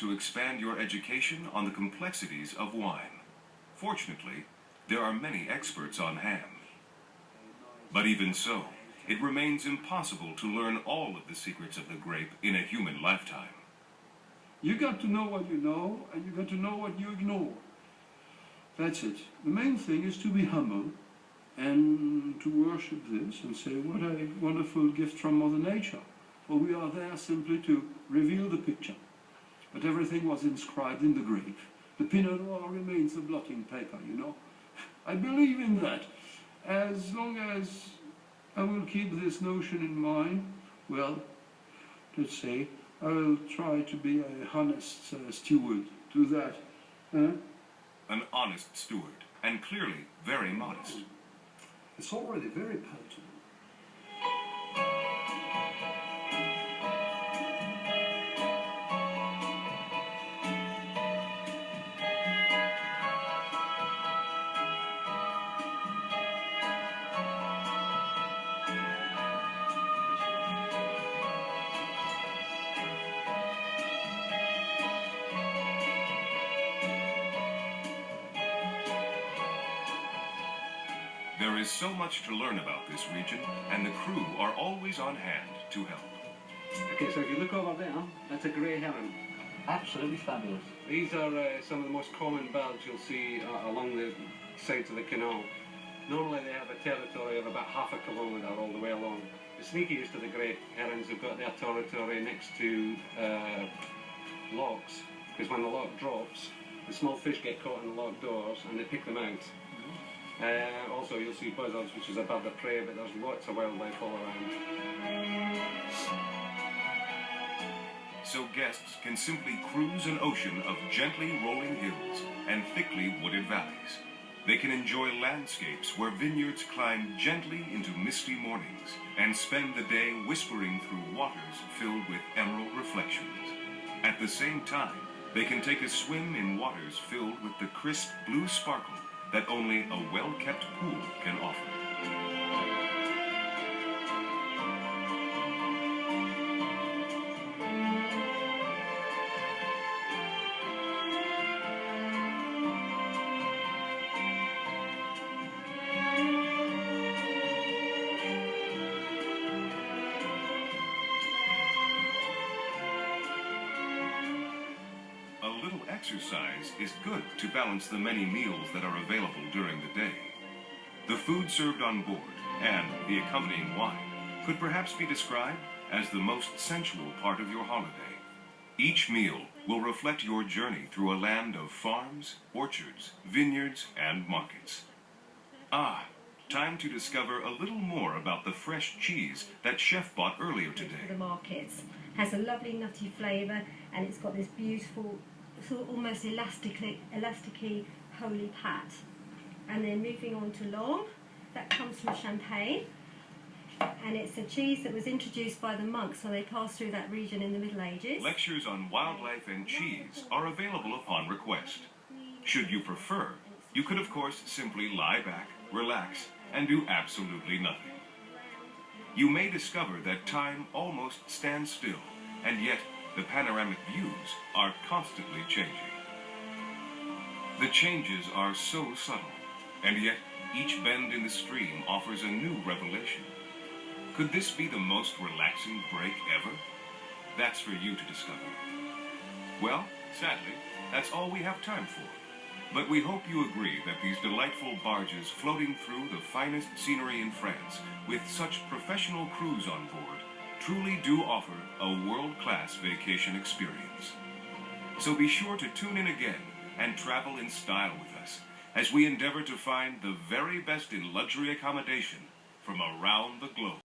to expand your education on the complexities of wine. Fortunately, there are many experts on hand. But even so, it remains impossible to learn all of the secrets of the grape in a human lifetime. You got to know what you know, and you got to know what you ignore. That's it. The main thing is to be humble and to worship this and say, what a wonderful gift from Mother Nature. For we are there simply to reveal the picture. But everything was inscribed in the grape. The Pinot Noir remains a blotting paper, you know. I believe in that. As long as I will keep this notion in mind, well, let's say, I will try to be a honest steward to that. An honest steward, and clearly very modest. It's already very potent. There is so much to learn about this region, and the crew are always on hand to help. Okay, so if you look over there, that's a grey heron. Absolutely fabulous. These are some of the most common birds you'll see along the sides of the canal. Normally they have a territory of about half a kilometre all the way along. The sneakiest of the grey herons have got their territory next to locks, because when the lock drops, the small fish get caught in the locked doors and they pick them out. Also you'll see buzzards, which is a bird of prey, but there's lots of wildlife all around. So guests can simply cruise an ocean of gently rolling hills and thickly wooded valleys. They can enjoy landscapes where vineyards climb gently into misty mornings and spend the day whispering through waters filled with emerald reflections. At the same time, they can take a swim in waters filled with the crisp blue sparkle that only a well-kept pool can offer. Exercise is good to balance the many meals that are available during the day. The food served on board and the accompanying wine could perhaps be described as the most sensual part of your holiday. Each meal will reflect your journey through a land of farms, orchards, vineyards, and markets. Ah, time to discover a little more about the fresh cheese that Chef bought earlier today. The markets has a lovely nutty flavour, and it's got this beautiful sort of almost elasticy holy pat. And then moving on to Long, that comes from Champagne, and it's a cheese that was introduced by the monks when they passed through that region in the Middle Ages. Lectures on wildlife and cheese are available upon request. Should you prefer, you could of course simply lie back, relax, and do absolutely nothing. You may discover that time almost stands still, and yet the panoramic views are constantly changing. The changes are so subtle, and yet each bend in the stream offers a new revelation. Could this be the most relaxing break ever? That's for you to discover. Well, sadly, that's all we have time for. But we hope you agree that these delightful barges floating through the finest scenery in France with such professional crews on board truly do offer a world-class vacation experience. So be sure to tune in again and travel in style with us as we endeavor to find the very best in luxury accommodation from around the globe.